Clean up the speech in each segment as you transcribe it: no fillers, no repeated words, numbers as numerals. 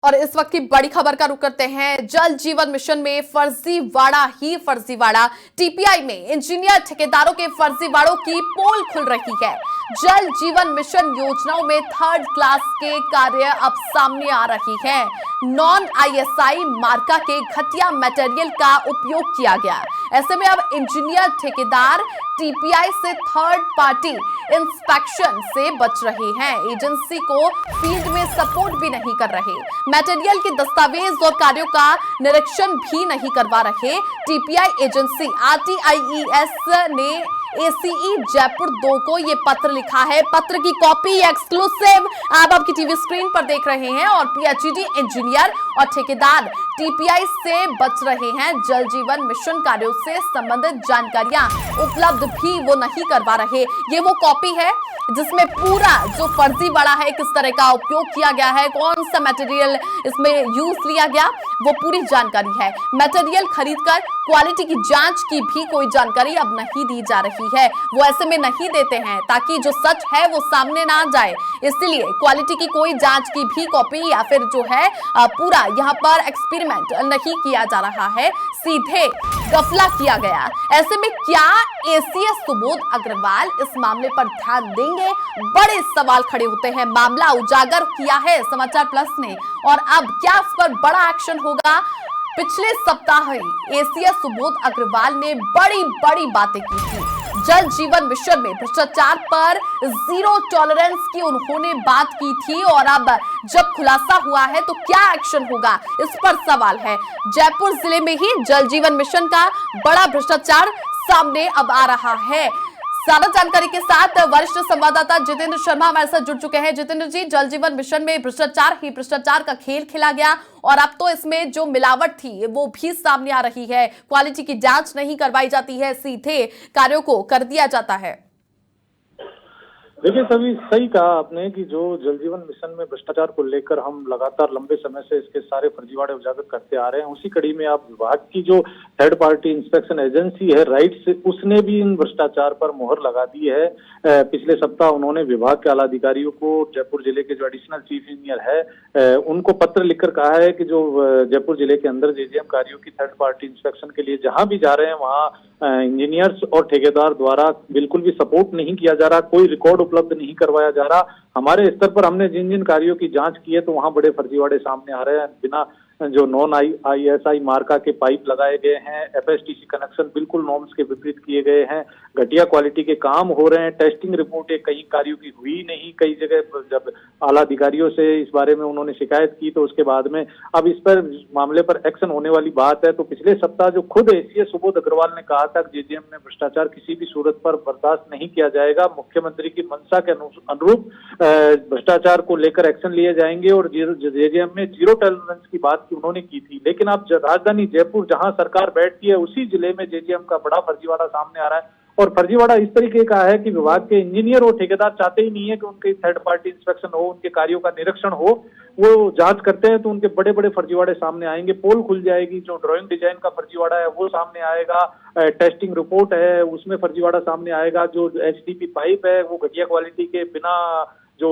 और इस वक्त की बड़ी खबर का रुख करते हैं। जल जीवन मिशन में फर्जीवाड़ा ही फर्जीवाड़ा। टीपीआई में इंजीनियर ठेकेदारों के फर्जीवाड़ों की पोल खुल रही है। जल जीवन मिशन योजनाओं में थर्ड क्लास के कार्य अब सामने आ रही है। नॉन आईएसआई मार्का के घटिया मटेरियल का उपयोग किया गया। ऐसे में अब इंजीनियर ठेकेदार टीपीआई से थर्ड पार्टी इंस्पेक्शन से बच रहे हैं। एजेंसी को फील्ड में सपोर्ट भी नहीं कर रहे, मटेरियल के दस्तावेज और कार्यों का निरीक्षण भी नहीं करवा रहे। टीपीआई एजेंसी आरटीआईईएस ने एसीई जयपुर 2 को यह पत्र लिखा है। पत्र की कॉपी एक्सक्लूसिव आप आपकी टीवी स्क्रीन पर देख रहे हैं। और पीएचईडी इंजीनियर और ठेकेदार टीपीआई से बच रहे हैं। जल जीवन मिशन कार्यों से संबंधित जानकारियां उपलब्ध भी वो नहीं करवा रहे। ये वो कॉपी है जिसमें पूरा जो फर्जीवाड़ा है, किस तरह का उपयोग किया गया है, कौन सा मटेरियल इसमें यूज लिया गया, वो पूरी जानकारी है। मटेरियल खरीदकर क्वालिटी की जांच की भी कोई जानकारी अब नहीं दी जा रही है। वो ऐसे में नहीं देते हैं ताकि जो सच है वो सामने ना जाए। इसलिए क्वालिटी की कोई जांच की भी कॉपी या फिर जो है पूरा यहाँ पर एक्सपेरिमेंट नहीं किया जा रहा है, सीधे गफला किया गया। ऐसे में क्या एसीएस सुबोध अग्रवाल इस मामले पर ध्यान देंगे? बड़े सवाल खड़े होते हैं। मामला उजागर किया है समाचार प्लस ने, और अब क्या इस पर बड़ा एक्शन होगा? पिछले सप्ताह ही एसीएस सुबोध अग्रवाल ने बड़ी बड़ी बातें की थी। जल जीवन मिशन में भ्रष्टाचार पर जीरो टॉलरेंस की उन्होंने बात की थी, और अब जब खुलासा हुआ है तो क्या एक्शन होगा, इस पर सवाल है। जयपुर जिले में ही जल जीवन मिशन का बड़ा भ्रष्टाचार सामने अब आ रहा है। ज्यादा जानकारी के साथ वरिष्ठ संवाददाता जितेंद्र शर्मा हमारे साथ जुड़ चुके हैं। जितेंद्र जी, जल जीवन मिशन में भ्रष्टाचार ही भ्रष्टाचार का खेल खेला गया, और अब तो इसमें जो मिलावट थी वो भी सामने आ रही है। क्वालिटी की जांच नहीं करवाई जाती है, सीधे कार्यों को कर दिया जाता है। देखिए, सभी सही कहा आपने कि जो जल जीवन मिशन में भ्रष्टाचार को लेकर हम लगातार लंबे समय से इसके सारे फर्जीवाड़े उजागर करते आ रहे हैं, उसी कड़ी में आप विभाग की जो थर्ड पार्टी इंस्पेक्शन एजेंसी है राइट्स, उसने भी इन भ्रष्टाचार पर मोहर लगा दी है। पिछले सप्ताह उन्होंने विभाग के आला अधिकारियों को, जयपुर जिले के जो एडिशनल चीफ इंजीनियर है उनको पत्र लिखकर कहा है कि जो जयपुर जिले के अंदर जेजेएम कार्यों की थर्ड पार्टी इंस्पेक्शन के लिए जहां भी जा रहे हैं वहां इंजीनियर्स और ठेकेदार द्वारा बिल्कुल भी सपोर्ट नहीं किया जा रहा, कोई रिकॉर्ड उपलब्ध नहीं करवाया जा रहा। हमारे स्तर पर हमने जिन जिन कार्यों की जांच की है तो वहां बड़े फर्जीवाड़े सामने आ रहे हैं। बिना जो नॉन आईएसआई मार्का के पाइप लगाए गए हैं, एफएसटीसी कनेक्शन बिल्कुल नॉर्म्स के विपरीत किए गए हैं, घटिया क्वालिटी के काम हो रहे हैं, टेस्टिंग रिपोर्टें कई कार्यों की हुई नहीं। कई जगह जब आला अधिकारियों से इस बारे में उन्होंने शिकायत की तो उसके बाद में अब इस पर मामले पर एक्शन होने वाली बात है। तो पिछले सप्ताह जो खुद एसीएस सुबोध अग्रवाल ने कहा था कि जेजेएम में भ्रष्टाचार किसी भी सूरत पर बर्दाश्त नहीं किया जाएगा, मुख्यमंत्री की मंशा के अनुरूप भ्रष्टाचार को लेकर एक्शन लिए जाएंगे, और जेजेएम में जीरो टॉलरेंस की बात उन्होंने की थी। लेकिन अब राजधानी जयपुर जहां सरकार बैठती है उसी जिले में जेजेएम का बड़ा फर्जीवाड़ा सामने आ रहा है। और फर्जीवाड़ा इस तरीके का है कि विभाग के इंजीनियर और ठेकेदार चाहते ही नहीं है कि उनके थर्ड पार्टी इंस्पेक्शन हो, उनके कार्यों का निरीक्षण हो। वो जांच करते हैं तो उनके बड़े बड़े फर्जीवाड़े सामने आएंगे, पोल खुल जाएगी। जो ड्राइंग डिजाइन का फर्जीवाड़ा है वो सामने आएगा, टेस्टिंग रिपोर्ट है उसमें फर्जीवाड़ा सामने आएगा, जो एचडीपी पाइप है वो घटिया क्वालिटी के, बिना जो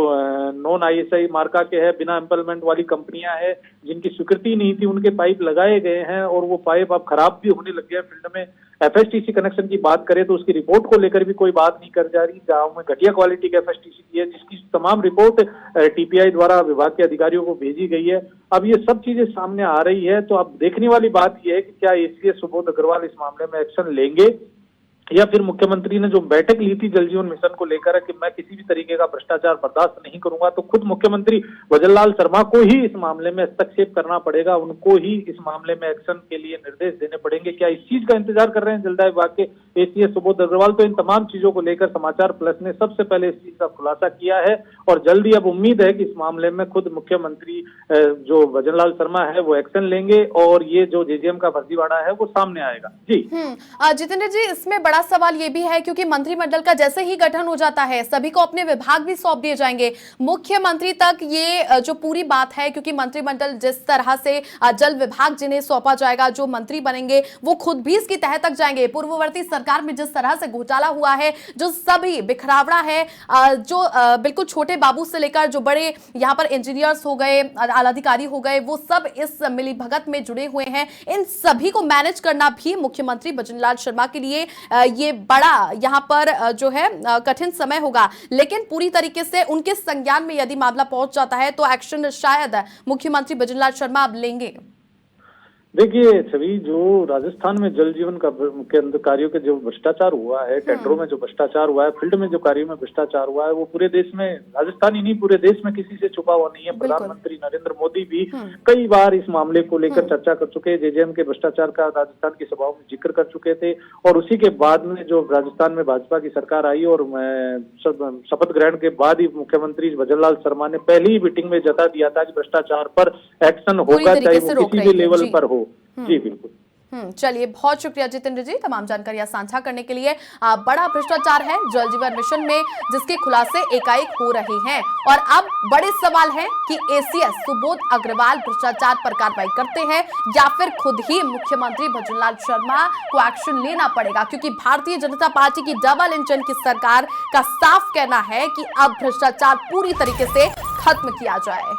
नॉन आईएसआई मार्का के है, बिना एम्पलमेंट वाली कंपनियां हैं जिनकी स्वीकृति नहीं थी, उनके पाइप लगाए गए हैं और वो पाइप अब खराब भी होने लग गया फील्ड में। एफएसटीसी कनेक्शन की बात करें तो उसकी रिपोर्ट को लेकर भी कोई बात नहीं कर जा रही। गांव में घटिया क्वालिटी का एफएसटीसी की है जिसकी तमाम रिपोर्ट टीपीआई द्वारा विभाग के अधिकारियों को भेजी गई है। अब ये सब चीजें सामने आ रही है, तो अब देखने वाली बात यह है कि क्या एसीएस सुबोध अग्रवाल इस मामले में एक्शन लेंगे, या फिर मुख्यमंत्री ने जो बैठक ली थी जल जीवन मिशन को लेकर कि मैं किसी भी तरीके का भ्रष्टाचार बर्दाश्त नहीं करूंगा, तो खुद मुख्यमंत्री भजनलाल शर्मा को ही इस मामले में हस्तक्षेप करना पड़ेगा, उनको ही इस मामले में एक्शन के लिए निर्देश देने पड़ेंगे। क्या इस चीज का इंतजार कर रहे हैं जलदाय विभाग के एसीएस सुबोध अग्रवाल? तो इन तमाम चीजों को लेकर समाचार प्लस ने सबसे पहले इस चीज का खुलासा किया है, और जल्दी अब उम्मीद है कि इस मामले में खुद मुख्यमंत्री जो भजनलाल शर्मा है वो एक्शन लेंगे और ये जो जेजेएम का फर्जीवाड़ा है वो सामने आएगा। जी जितेंद्र जी, इसमें बड़ा बड़ा सवाल ये भी है क्योंकि मंत्रिमंडल का जैसे ही गठन हो जाता है सभी को अपने विभाग भी सौंप दिए जाएंगे, मुख्यमंत्री तक ये जो पूरी बात है, क्योंकि मंत्रिमंडल जिस तरह से जल विभाग जिन्हें सौंपा जाएगा, जो मंत्री बनेंगे वो खुद भी इसकी तह तक जाएंगे। पूर्ववर्ती सरकार में जिस तरह से घोटाला हुआ है, जो सभी बिखरावड़ा है, जो बिल्कुल छोटे बाबू से लेकर जो बड़े यहाँ पर इंजीनियर्स हो गए, आला अधिकारी हो गए, वो सब इस मिलीभगत में जुड़े हुए हैं। इन सभी को मैनेज करना भी मुख्यमंत्री भजनलाल शर्मा के लिए ये बड़ा यहाँ पर जो है कठिन समय होगा। लेकिन पूरी तरीके से उनके संज्ञान में यदि मामला पहुंच जाता है तो एक्शन शायद मुख्यमंत्री भजनलाल शर्मा अब लेंगे। देखिए छवि, जो राजस्थान में जल जीवन का के अंदर कार्यों के जो भ्रष्टाचार हुआ है, टेंडरों में जो भ्रष्टाचार हुआ है, फील्ड में जो कार्यों में भ्रष्टाचार हुआ है, वो पूरे देश में, राजस्थान ही नहीं पूरे देश में किसी से छुपा हुआ नहीं है। प्रधानमंत्री नरेंद्र मोदी भी कई बार इस मामले को लेकर चर्चा कर चुके हैं। जेजेएम के भ्रष्टाचार का राजस्थान की सभाओं में जिक्र कर चुके थे और उसी के बाद में जो राजस्थान में भाजपा की सरकार आई और शपथ ग्रहण के बाद ही मुख्यमंत्री भजनलाल शर्मा ने पहली ही मीटिंग में जता दिया था कि भ्रष्टाचार पर एक्शन होगा, चाहे वो किसी भी लेवल पर हो। जी बिल्कुल। चलिए, बहुत शुक्रिया जितेंद्र जी तमाम जानकारियां साझा करने के लिए। बड़ा भ्रष्टाचार है जल जीवन मिशन में जिसके खुलासे एकाएक हो रहे हैं और अब बड़े सवाल है कि एसीएस सुबोध अग्रवाल भ्रष्टाचार पर कार्रवाई करते हैं या फिर खुद ही मुख्यमंत्री भजनलाल शर्मा को एक्शन लेना पड़ेगा, क्योंकि भारतीय जनता पार्टी की डबल इंजन की सरकार का साफ कहना है कि अब भ्रष्टाचार पूरी तरीके से खत्म किया जाए।